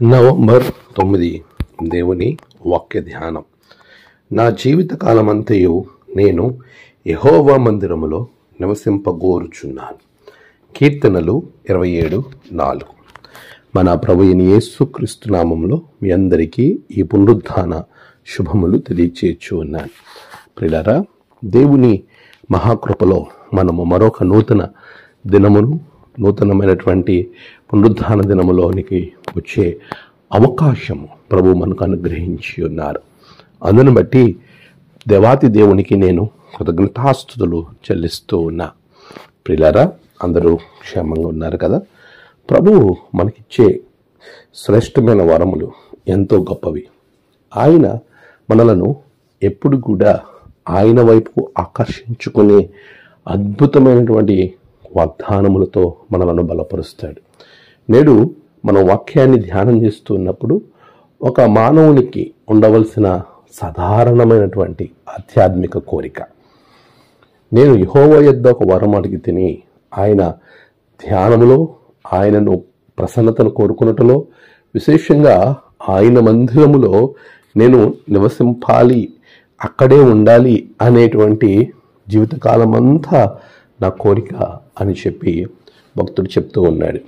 November 9 దేవుని వాక్య ధ్యానం. నా జీవిత కాలమంతయు నేను యెహోవా మందిరములో నివసింపగోరుచున్నాను. కీర్తనలు 27:4. మన ప్రభువైన యేసుక్రీస్తు నామములో మీ అందరికీ ఈ పునరుద్ధాన శుభములు తెలియచేయచ్చు ఉన్నాను. ప్రియులారా, దేవుని మహాకృపలో మనము మరొక నూతన దినమును, నూతనమైనటువంటి పునరుద్ధాన దినములోనికి వచ్చే అవకాశము ప్రభు మనకు అనుగ్రహించి ఉన్నారు. అందును బట్టి దేవాతి దేవునికి నేను కృతజ్ఞతాస్తుతులు చెల్లిస్తూ ఉన్నా. ప్రియులారా, అందరూ క్షేమంగా ఉన్నారు కదా? ప్రభువు మనకిచ్చే శ్రేష్టమైన వరములు ఎంతో గొప్పవి. ఆయన మనలను ఎప్పుడు కూడా ఆయన వైపు ఆకర్షించుకునే అద్భుతమైనటువంటి వాగ్దానములతో మనలను బలపరుస్తాడు. నేడు మనం వాక్యాన్ని ధ్యానం చేస్తూ ఉన్నప్పుడు ఒక మానవునికి ఉండవలసిన సాధారణమైనటువంటి ఆధ్యాత్మిక కోరిక, నేను యెహోవా యొద్ద ఒక వరం అడిగి తిని ఆయన ధ్యానములో, ఆయనను ప్రసన్నతను కోరుకున్నట్టులో, విశేషంగా ఆయన మందిరములో నేను నివసింపాలి, అక్కడే ఉండాలి అనేటువంటి జీవితకాలం అంతా నా కోరిక అని చెప్పి భక్తుడు చెప్తూ ఉన్నాడు.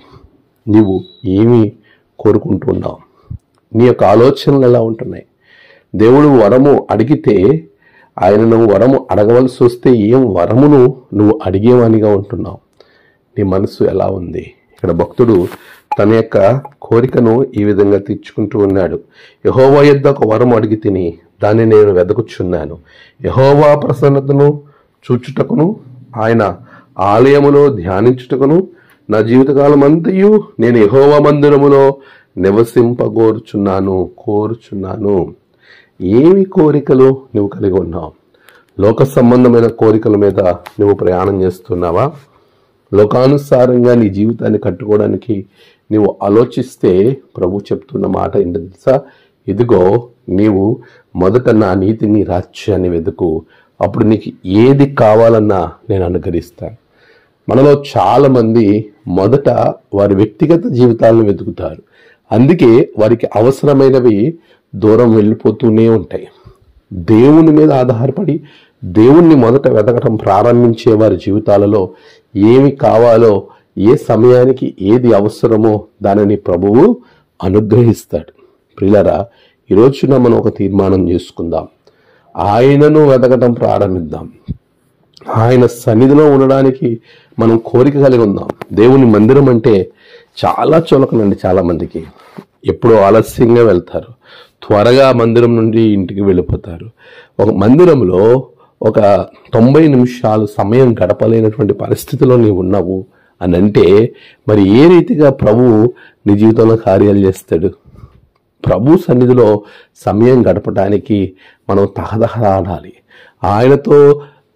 నీవు ఏమి కోరుకుంటున్నావు? నీ యొక్క ఆలోచనలు ఎలా ఉంటున్నాయి? దేవుడు వరము అడిగితే ఆయనను వరము అడగవలసి వస్తే ఏం వరమును నువ్వు అడిగేవానిగా ఉంటున్నావు? నీ మనసు ఎలా ఉంది? ఇక్కడ భక్తుడు తన యొక్క కోరికను ఈ విధంగా తీర్చుకుంటూ ఉన్నాడు. యెహోవా యొద్ద ఒక వరం అడిగి తిని దాన్ని నేను వెదకుచున్నాను. యెహోవా ప్రసన్నతను చూచుటకును, ఆయన ఆలయములో ధ్యానించుటకును నా జీవితకాలం అంతయు నేను యెహోవా మందిరములో కోరుచున్నాను. ఏమి కోరికలు నువ్వు కలిగి ఉన్నావు? లోక సంబంధమైన కోరికల మీద నువ్వు ప్రయాణం చేస్తున్నావా? లోకానుసారంగా నీ జీవితాన్ని కట్టుకోవడానికి నీవు ఆలోచిస్తే ప్రభు చెప్తున్న మాట ఏంటో తెలుసా? ఇదిగో, నీవు మొదట నా నీతిని, రాజ్యాన్ని వెతుకు, అప్పుడు నీకు ఏది కావాలన్నా నేను అనుగ్రహిస్తాను. మనలో చాలా మంది మొదట వారి వ్యక్తిగత జీవితాలను వెతుకుతారు. అందుకే వారికి అవసరమైనవి దూరం వెళ్ళిపోతూనే ఉంటాయి. దేవుని మీద ఆధారపడి దేవుణ్ణి మొదట వెతకటం ప్రారంభించే వారి జీవితాలలో ఏమి కావాలో, ఏ సమయానికి ఏది అవసరమో దానిని ప్రభువు అనుగ్రహిస్తాడు. ప్రియులారా, ఈ రోజున మనం ఒక తీర్మానం చేసుకుందాం. ఆయనను వెతకటం ప్రారంభిద్దాం. ఆయన సన్నిధిలో ఉండడానికి మనం కోరిక కలిగి ఉందాం. దేవుని మందిరం అంటే చాలా చులకనండి. చాలా మందికి ఎప్పుడో ఆలస్యంగా వెళ్తారు, త్వరగా మందిరం నుండి ఇంటికి వెళ్ళిపోతారు. ఒక మందిరంలో ఒక 90 నిమిషాలు సమయం గడపలేనటువంటి పరిస్థితిలో నీవు ఉన్నావు అని అంటే మరి ఏ రీతిగా ప్రభువు నీ జీవితంలో కార్యాలు చేస్తాడు? ప్రభు సన్నిధిలో సమయం గడపడానికి మనం తహతహలాడాలి. ఆయనతో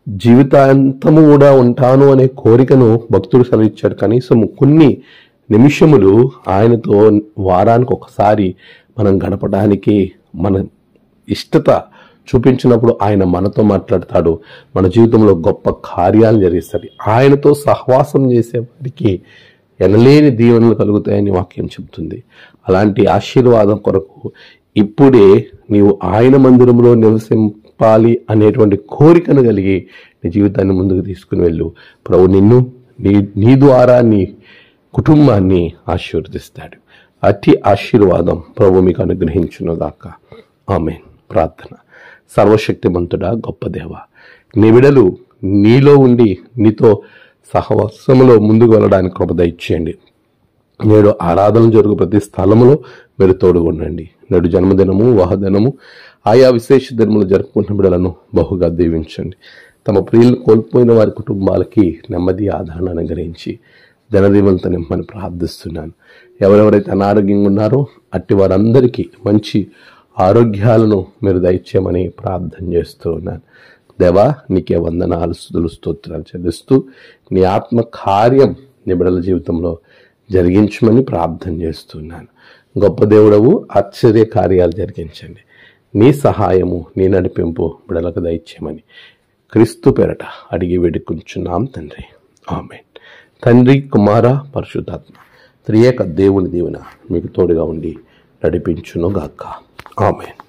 జీవితాంతము కూడా ఉంటాను అనే కోరికను భక్తుడు సెలవిచ్చాడు. కనీసం కొన్ని నిమిషములు ఆయనతో వారానికి ఒకసారి మనం గడపడానికి మన ఇష్టత చూపించినప్పుడు ఆయన మనతో మాట్లాడతాడు. మన జీవితంలో గొప్ప కార్యాలు జరిగిస్తాడు. ఆయనతో సహవాసం చేసే వారికి ఎనలేని దీవెనలు కలుగుతాయని వాక్యం చెబుతుంది. అలాంటి ఆశీర్వాదం కొరకు ఇప్పుడే నీవు ఆయన మందిరంలో నివసింపాలి అనేటువంటి కోరికను కలిగి నీ జీవితాన్ని ముందుకు తీసుకుని వెళ్ళు. ప్రభు నిన్ను, నీ ద్వారా నీ కుటుంబాన్ని ఆశీర్వదిస్తాడు. అతి ఆశీర్వాదం ప్రభు మీకు అనుగ్రహించునుగాక. ఆమేన్. ప్రార్థన. సర్వశక్తిమంతుడా, గొప్ప దేవ, నీ బిడ్డలు నీలో ఉండి నీతో సహవాసములో ముందుకు వెళ్ళడానికి కృప దయచేయండి. నేడు ఆరాధన జరుగు ప్రతి స్థలములో మీరు తోడుగా ఉండండి. నేడు జన్మదినము, వివాహదినము, ఆయా విశేష దినములు జరుపుకుంటున్న బిడ్డలను బహుగా దీవించండి. తమ ప్రియులను కోల్పోయిన వారి కుటుంబాలకి నెమ్మది, ఆదరణ అనుగ్రహించి ధనదీవులతో నింపని ప్రార్థిస్తున్నాను. ఎవరెవరైతే అనారోగ్యంగా ఉన్నారో అట్టి వారందరికీ మంచి ఆరోగ్యాలను మీరు దయచేయమని ప్రార్థన చేస్తూ ఉన్నాను. దేవా, నీకే వందనాలు, స్తుతులు, స్తోత్రాలు చెల్లిస్తూ నీ ఆత్మ కార్యం నీ బిడ్డల జీవితంలో జరిగించమని ప్రార్థన చేస్తున్నాను. గొప్ప దేవుడవు, ఆశ్చర్య కార్యాలు జరిగించండి. నీ సహాయము, నీ నడిపింపు బిడ్డలకు దయచేయమని క్రీస్తు పేరట అడిగి వేడుకుంటున్నాం తండ్రి. ఆమేన్. తండ్రి, కుమార, పరిశుద్ధాత్మ త్రియేక దేవుని దీవెన మీకు తోడుగా ఉండి నడిపించునుగాక. ఆమేన్.